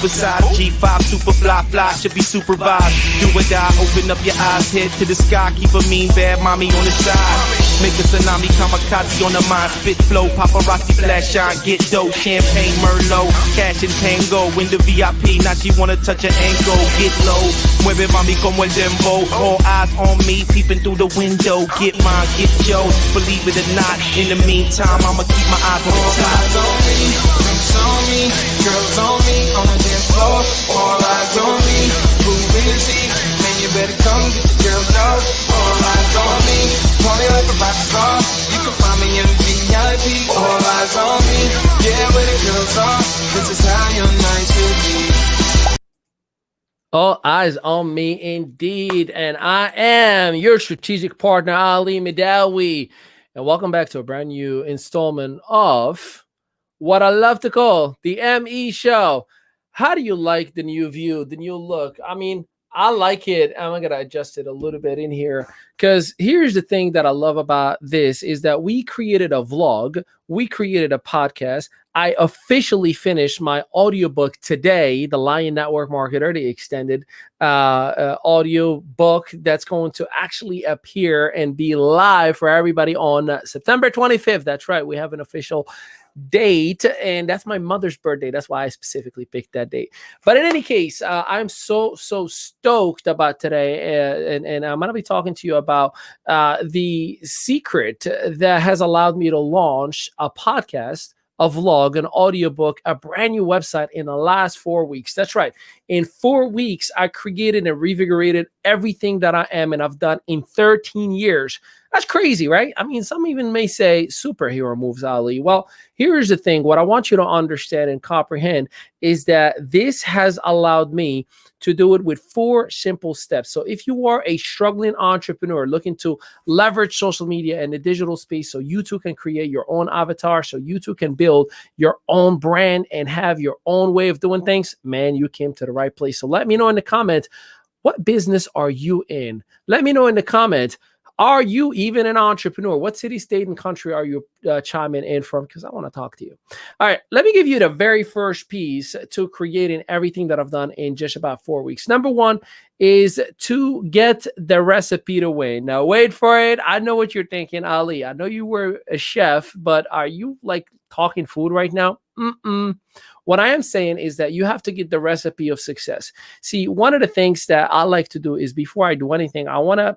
supersized G5, super fly, should be supervised. Do or die, open up your eyes, head to the sky, keep a mean bad mommy on the side. Make a tsunami, kamikaze on the mind, spit flow, paparazzi flash shine, get dough, champagne, Merlot, cash and tango, in the VIP, now she wanna touch her ankle, get low, mueve mami como el dembow, all eyes on me, peeping through the window, get mine, get yours, believe it or not, in the meantime, I'ma keep my eyes on the All eyes on me, drinks on me, girls on me, on the dance floor, all eyes on me, who will see, man you better come get the girls out, all eyes on me, party like a rock star, you can find me in VIP, all eyes on me, yeah where the girls are, this is how your nights will be. All eyes on me indeed, and I am your strategic partner, Ali Midawi, and welcome back to a brand new installment of what I love to call the ME Show. How do you like the new view, the new look? I mean, I like it. I'm going to adjust it a little bit in here because here's the thing that I love about this is that we created a vlog. We created a podcast. I officially finished my audiobook today, the Lion Network Marketer, the extended audio book that's going to actually appear and be live for everybody on September 25th. That's right. We have an official date, and that's my mother's birthday. That's why I specifically picked that date. But in any case, I'm so stoked about today, and I'm going to be talking to you about the secret that has allowed me to launch a podcast, a vlog, an audiobook, a brand new website in the last 4 weeks. That's right. In 4 weeks, I created and revigorated everything that I am and I've done in 13 years. That's crazy, right? I mean, some even may say superhero moves, Ali. Well, here's the thing. What I want you to understand and comprehend is that this has allowed me to do it with 4 simple steps. So if you are a struggling entrepreneur looking to leverage social media and the digital space so you too can create your own avatar, so you too can build your own brand and have your own way of doing things, man, you came to the right place. So let me know in the comments, what business are you in? Let me know in the comments, are you even an entrepreneur? What city, state, and country are you chiming in from? Because I want to talk to you. All right, let me give you the very first piece to creating everything that I've done in just about 4 weeks. Number 1 is to get the recipe to win. Now, wait for it. I know what you're thinking, Ali. I know you were a chef, but are you like talking food right now? What I am saying is that you have to get the recipe of success. See, one of the things that I like to do is before I do anything, I want to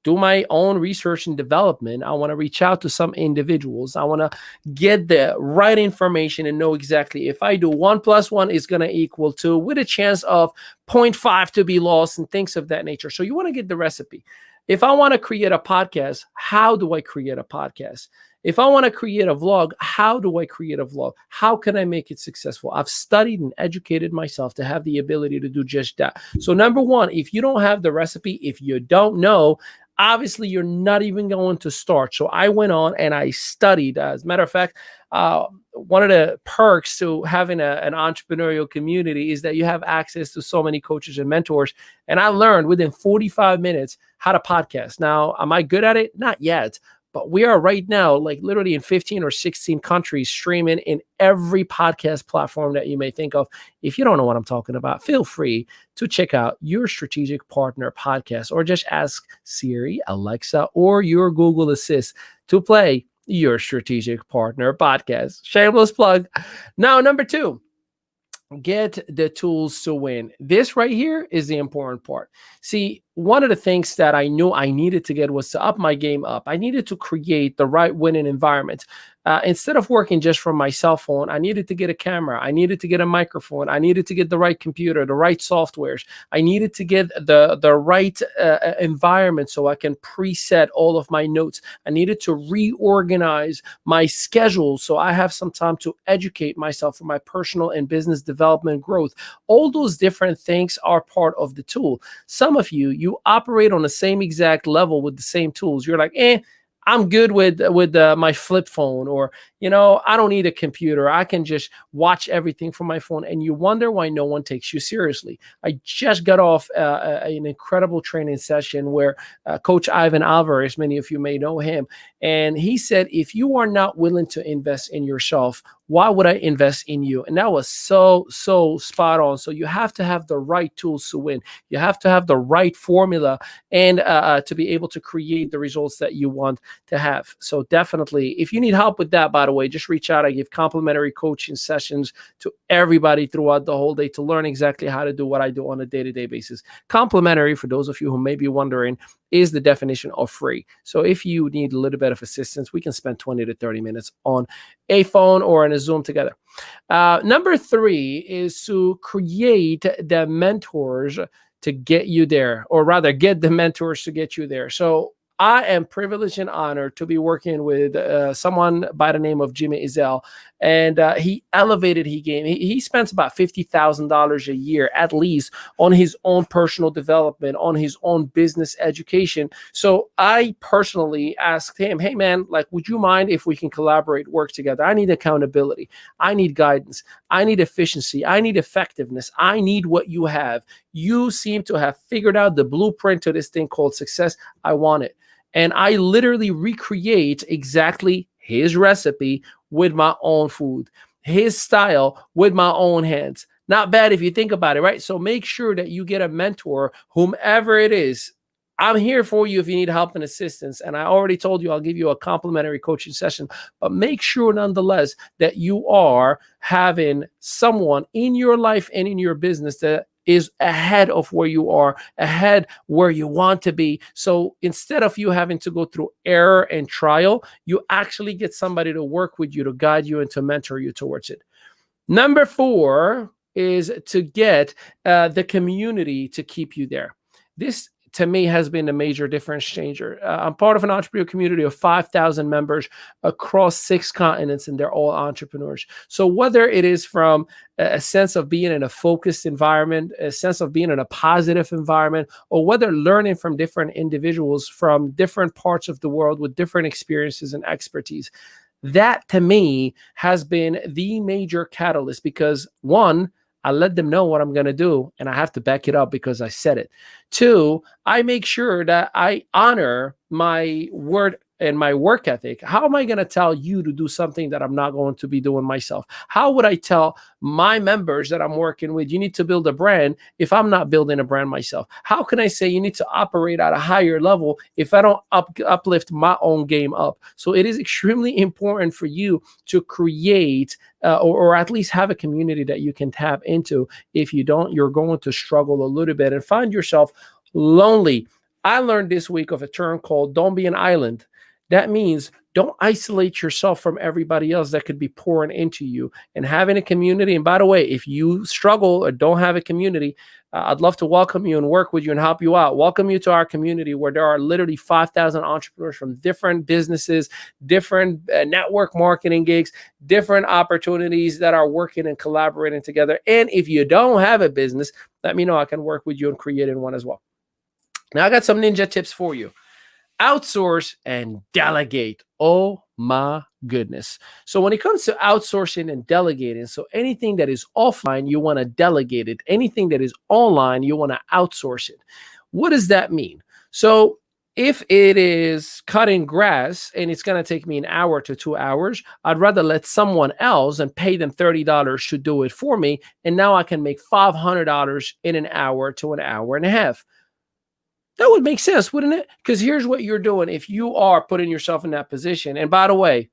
do my own research and development. I want to reach out to some individuals. I want to get the right information and know exactly if I do 1 + 1 is going to equal 2 with a chance of 0.5 to be lost and things of that nature. So you want to get the recipe. If I want to create a podcast, how do I create a podcast? If I want to create a vlog, how do I create a vlog? How can I make it successful? I've studied and educated myself to have the ability to do just that. So number 1, if you don't have the recipe, if you don't know, obviously you're not even going to start. So I went on and I studied. As a matter of fact, one of the perks to having an entrepreneurial community is that you have access to so many coaches and mentors. And I learned within 45 minutes how to podcast. Now, am I good at it? Not yet. But we are right now, like literally in 15 or 16 countries, streaming in every podcast platform that you may think of. If you don't know what I'm talking about, feel free to check out your Strategic Partner podcast or just ask Siri, Alexa, or your Google Assist to play your Strategic Partner podcast. Shameless plug. Now, number 2. Get the tools to win. This right here is the important part. See, one of the things that I knew I needed to get was to up my game up. I needed to create the right winning environment. Instead of working just from my cell phone, I needed to get a camera. I needed to get a microphone. I needed to get the right computer, the right softwares. I needed to get the right environment so I can preset all of my notes. I needed to reorganize my schedule so I have some time to educate myself for my personal and business development growth. All those different things are part of the tool. Some of you operate on the same exact level with the same tools. You're like, I'm good with my flip phone, or, I don't need a computer. I can just watch everything from my phone. And you wonder why no one takes you seriously. I just got off an incredible training session where Coach Ivan Alvarez, many of you may know him, and he said, if you are not willing to invest in yourself, Why would I invest in you? And that was so, so spot on. So you have to have the right tools to win. You have to have the right formula and to be able to create the results that you want to have. So definitely, if you need help with that, by the way, just reach out. I give complimentary coaching sessions to everybody throughout the whole day to learn exactly how to do what I do on a day-to-day basis. Complimentary, for those of you who may be wondering, is the definition of free. So if you need a little bit of assistance, we can spend 20 to 30 minutes on a phone or in a Zoom together. Number 3 is to create the mentors to get you there, or rather get the mentors to get you there. So I am privileged and honored to be working with someone by the name of Jimmy Ezel, and he elevated. He spends about $50,000 a year at least on his own personal development, on his own business education. So I personally asked him, "Hey man, like, would you mind if we can collaborate, work together? I need accountability. I need guidance. I need efficiency. I need effectiveness. I need what you have. You seem to have figured out the blueprint to this thing called success. I want it." And I literally recreate exactly his recipe with my own food, his style with my own hands. Not bad if you think about it, right? So make sure that you get a mentor, whomever it is. I'm here for you if you need help and assistance. And I already told you I'll give you a complimentary coaching session, but make sure nonetheless that you are having someone in your life and in your business that is ahead of where you are, ahead where you want to be. So instead of you having to go through error and trial, you actually get somebody to work with you, to guide you and to mentor you towards it. Number 4 is to get the community to keep you there. This, to me, has been a major difference changer. I'm part of an entrepreneur community of 5,000 members across 6 continents, and they're all entrepreneurs. So whether it is from a sense of being in a focused environment, a sense of being in a positive environment, or whether learning from different individuals from different parts of the world with different experiences and expertise, that to me has been the major catalyst, because 1, I let them know what I'm going to do, and I have to back it up because I said it. 2, I make sure that I honor my word and my work ethic. How am I going to tell you to do something that I'm not going to be doing myself? How would I tell my members that I'm working with, you need to build a brand, if I'm not building a brand myself? How can I say you need to operate at a higher level if I don't uplift my own game up? So it is extremely important for you to create or at least have a community that you can tap into. If you don't, you're going to struggle a little bit and find yourself lonely. I learned this week of a term called "don't be an island." That means don't isolate yourself from everybody else that could be pouring into you, and having a community. And by the way, if you struggle or don't have a community, I'd love to welcome you and work with you and help you out. Welcome you to our community where there are literally 5,000 entrepreneurs from different businesses, different network marketing gigs, different opportunities that are working and collaborating together. And if you don't have a business, let me know. I can work with you and creating one as well. Now, I got some ninja tips for you. Outsource and delegate. Oh my goodness. So when it comes to outsourcing and delegating, so anything that is offline, you want to delegate it. Anything that is online, you want to outsource it. What does that mean? So if it is cutting grass and it's going to take me an hour to 2 hours, I'd rather let someone else and pay them $30 to do it for me. And now I can make $500 in an hour to an hour and a half. That would make sense, wouldn't it? Because here's what you're doing if you are putting yourself in that position. And by the way,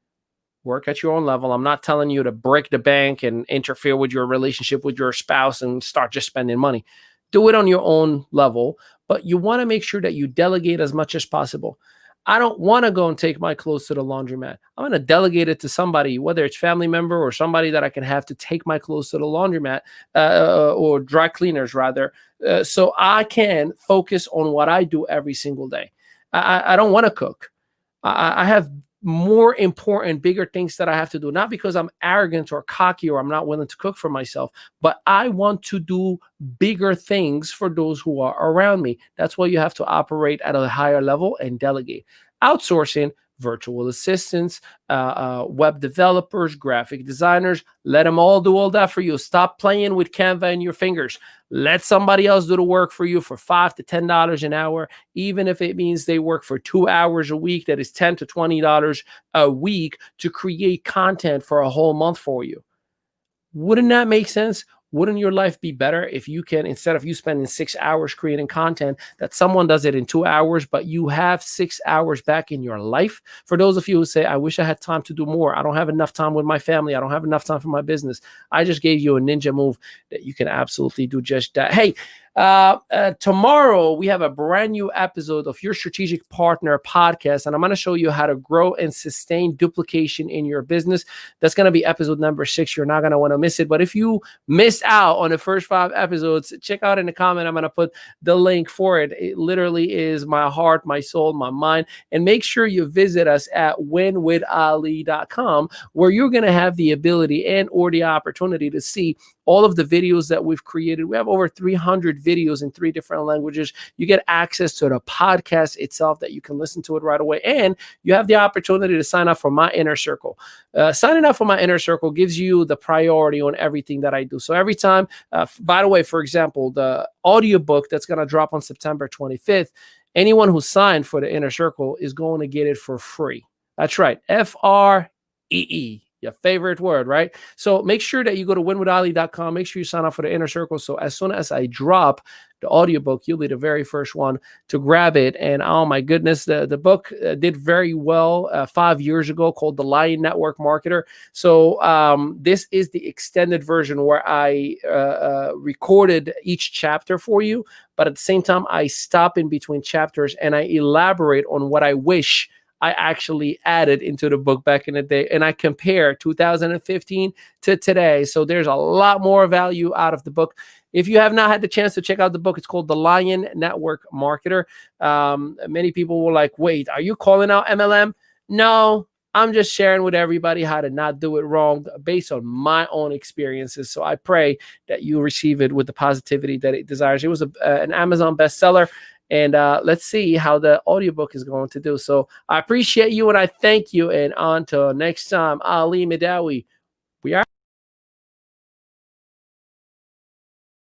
work at your own level. I'm not telling you to break the bank and interfere with your relationship with your spouse and start just spending money. Do it on your own level, but you want to make sure that you delegate as much as possible. I don't want to go and take my clothes to the laundromat. I'm going to delegate it to somebody, whether it's family member or somebody that I can have to take my clothes to the laundromat or dry cleaners rather, so I can focus on what I do every single day. I don't want to cook. I have more important, bigger things that I have to do, not because I'm arrogant or cocky or I'm not willing to cook for myself, but I want to do bigger things for those who are around me. That's why you have to operate at a higher level and delegate. Outsourcing, virtual assistants, web developers, graphic designers. Let them all do all that for you. Stop playing with Canva in your fingers. Let somebody else do the work for you for $5 to $10 an hour, even if it means they work for 2 hours a week. That is $10 to $20 a week to create content for a whole month for you. Wouldn't that make sense? Wouldn't your life be better if you can, instead of you spending 6 hours creating content, that someone does it in 2 hours, but you have 6 hours back in your life? For those of you who say, I wish I had time to do more. I don't have enough time with my family. I don't have enough time for my business. I just gave you a ninja move that you can absolutely do just that. Hey, tomorrow we have a brand new episode of Your Strategic Partner podcast, and I'm going to show you how to grow and sustain duplication in your business. That's going to be episode number 6. You're not going to want to miss it. But if you missed out on the first 5 episodes, check out in the comment. I'm going to put the link for it. It literally is my heart, my soul, my mind. And make sure you visit us at winwithali.com, where you're going to have the ability and or the opportunity to see all of the videos that we've created. We have over 300 videos in 3 different languages. You get access to the podcast itself that you can listen to it right away. And you have the opportunity to sign up for my inner circle. Signing up for my inner circle gives you the priority on everything that I do. So every time, by the way, for example, the audiobook that's going to drop on September 25th, anyone who signed for the inner circle is going to get it for free. That's right. FREE. Your favorite word, right? So make sure that you go to winwithali.com. Make sure you sign up for the inner circle. So as soon as I drop the audiobook, you'll be the very first one to grab it. And oh my goodness, the book did very well 5 years ago, called The Lion Network Marketer. So this is the extended version where I recorded each chapter for you. But at the same time, I stop in between chapters and I elaborate on what I wish I actually added into the book back in the day, and I compare 2015 to today. So there's a lot more value out of the book. If you have not had the chance to check out the book, it's called The Lion Network Marketer. Many people were like, wait, are you calling out MLM? No, I'm just sharing with everybody how to not do it wrong based on my own experiences. So I pray that you receive it with the positivity that it desires. It was an Amazon bestseller. And let's see how the audiobook is going to do. So I appreciate you and I thank you. And until next time, Ali Midawi, we are.